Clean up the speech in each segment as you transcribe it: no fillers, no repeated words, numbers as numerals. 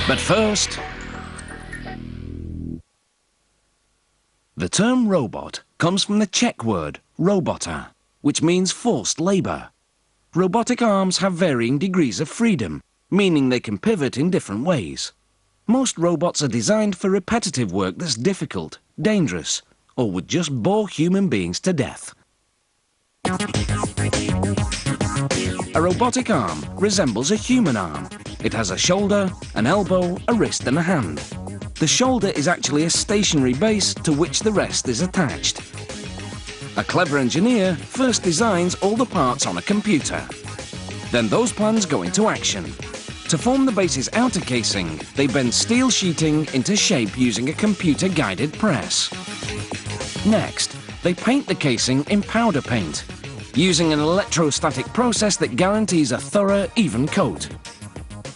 But first, the term robot comes from the Czech word robota, which means forced labour. Robotic arms have varying degrees of freedom, meaning they can pivot in different ways. Most robots are designed for repetitive work that's difficult, dangerous, or would just bore human beings to death. A robotic arm resembles a human arm. It has a shoulder, an elbow, a wrist and a hand. The shoulder is actually a stationary base to which the rest is attached. A clever engineer first designs all the parts on a computer. Then those plans go into action. To form the base's outer casing, they bend steel sheeting into shape using a computer-guided press. Next, they paint the casing in powder paint, using an electrostatic process that guarantees a thorough, even coat.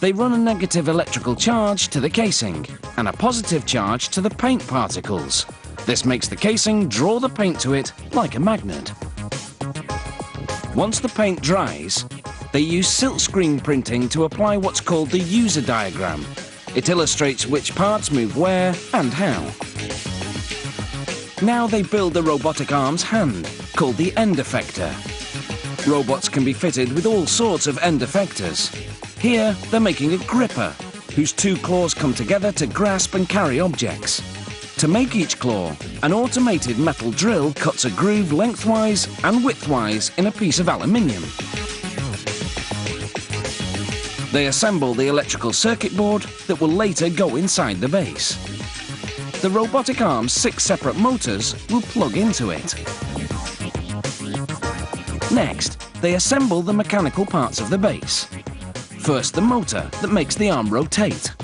They run a negative electrical charge to the casing and a positive charge to the paint particles. This makes the casing draw the paint to it like a magnet. Once the paint dries, they use silkscreen printing to apply what's called the user diagram. It illustrates which parts move where and how. Now they build the robotic arm's hand, called the end effector. Robots can be fitted with all sorts of end effectors. Here, they're making a gripper, whose two claws come together to grasp and carry objects. To make each claw, an automated metal drill cuts a groove lengthwise and widthwise in a piece of aluminium. They assemble the electrical circuit board that will later go inside the base. The robotic arm's 6 separate motors will plug into it. Next, they assemble the mechanical parts of the base. First, the motor that makes the arm rotate.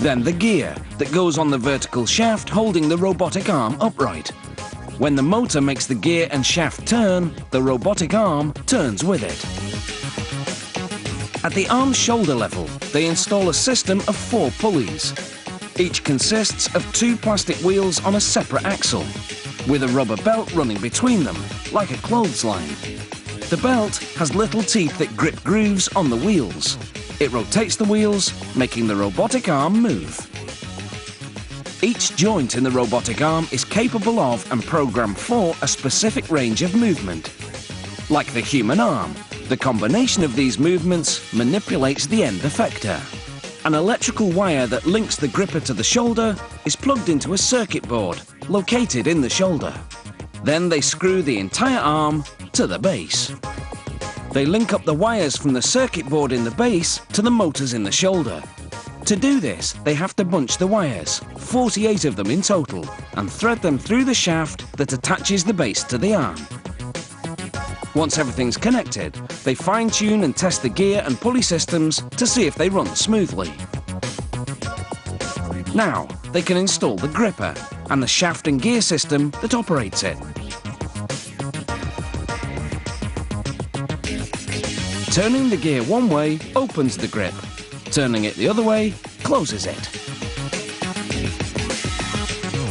Then the gear that goes on the vertical shaft holding the robotic arm upright. When the motor makes the gear and shaft turn, the robotic arm turns with it. At the arm's shoulder level, they install a system of 4 pulleys. Each consists of 2 plastic wheels on a separate axle, with a rubber belt running between them, like a clothesline. The belt has little teeth that grip grooves on the wheels. It rotates the wheels, making the robotic arm move. Each joint in the robotic arm is capable of and programmed for a specific range of movement. Like the human arm, the combination of these movements manipulates the end effector. An electrical wire that links the gripper to the shoulder is plugged into a circuit board located in the shoulder. Then they screw the entire arm to the base. They link up the wires from the circuit board in the base to the motors in the shoulder. To do this, they have to bunch the wires, 48 of them in total, and thread them through the shaft that attaches the base to the arm. Once everything's connected, they fine-tune and test the gear and pulley systems to see if they run smoothly. Now, they can install the gripper and the shaft and gear system that operates it. Turning the gear one way opens the grip. Turning it the other way closes it.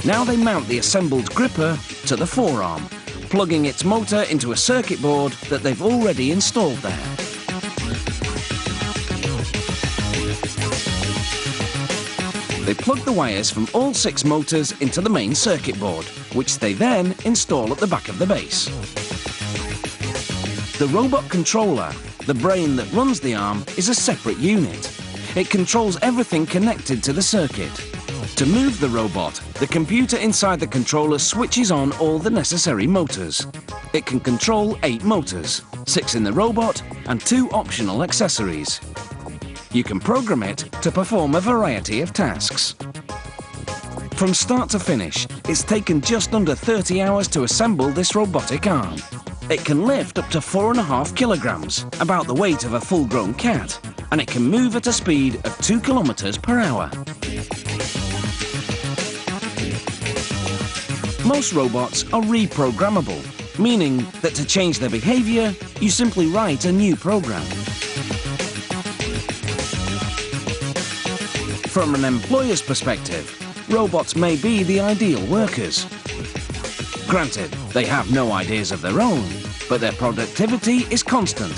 Now they mount the assembled gripper to the forearm, plugging its motor into a circuit board that they've already installed there. They plug the wires from all 6 motors into the main circuit board, which they then install at the back of the base. The robot controller, the brain that runs the arm, is a separate unit. It controls everything connected to the circuit. To move the robot, the computer inside the controller switches on all the necessary motors. It can control 8 motors, 6 in the robot and 2 optional accessories. You can program it to perform a variety of tasks. From start to finish, it's taken just under 30 hours to assemble this robotic arm. It can lift up to 4.5 kilograms, about the weight of a full-grown cat, and it can move at a speed of 2 kilometers per hour. Most robots are reprogrammable, meaning that to change their behavior, you simply write a new program. From an employer's perspective, robots may be the ideal workers. Granted, they have no ideas of their own, but their productivity is constant.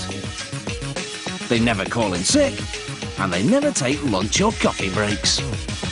They never call in sick, and they never take lunch or coffee breaks.